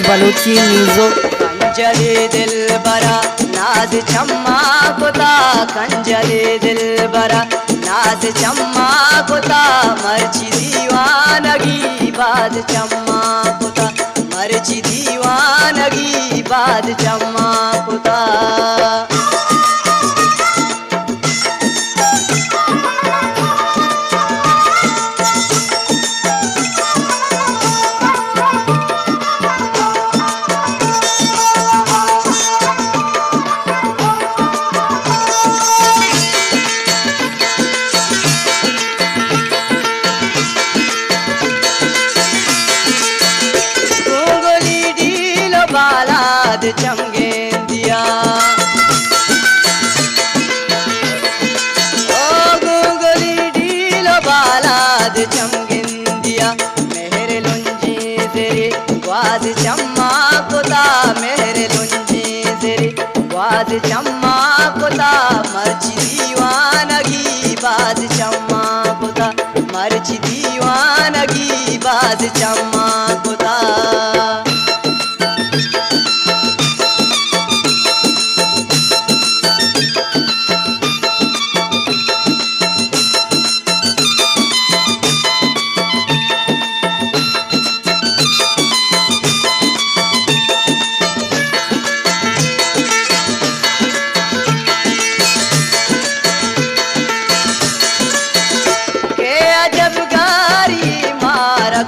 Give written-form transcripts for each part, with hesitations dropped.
Balochi music. कंजले दिल बरा नाज चम्मा कुता, कंजले दिल बरा नाज चम्मा कुता, मर्ची दीवानगी बाद चम्मा कुता, मर्ची दीवानगी बाद चम्मा कुता। बालाद चमगेंदिया ओ गुंगली डीलो बालाद चमगेंदिया, मेहर लुंजी तेरे वाद चम्मा कुता, मेहर लुंजी तेरे वाद चम्मा कुता, मर्ची दीवानगी बाद चम्मा कुता, मर्ची दीवानगी बाद चम्मा कुता।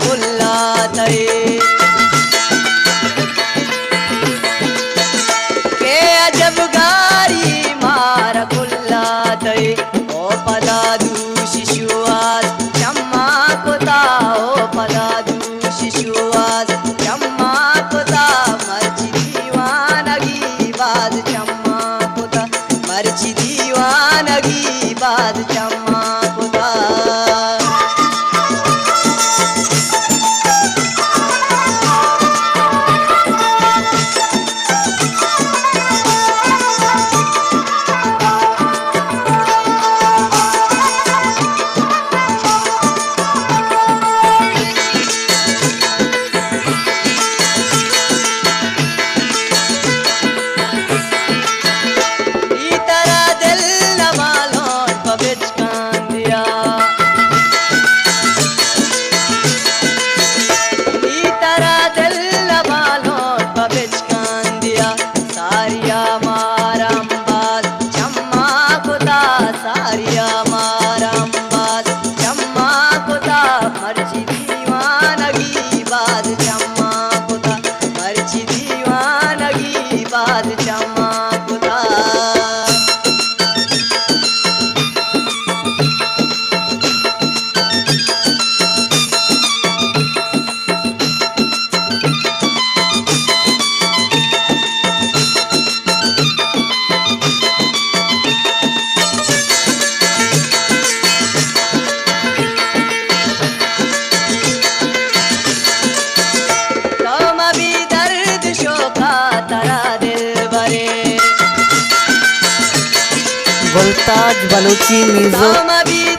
गुल्ला तय के अजब गारी मार गुल्ला तय, ओ पदादू शिशुआस चम्मा कुता, ओ पदादू शिशुआस चम्मा कुता, मर्ची दीवानगी बाद चम्मा कुता, मर्ची दीवानगी बाद चम्मा कुता। सारिया मारंबाद चम्मा कुता, मर्ची दीवानगी बाद चम्मा कुता, मर्ची दीवानगी बाद चम्मा कुता। गुलताज बलूची म्यूजिक।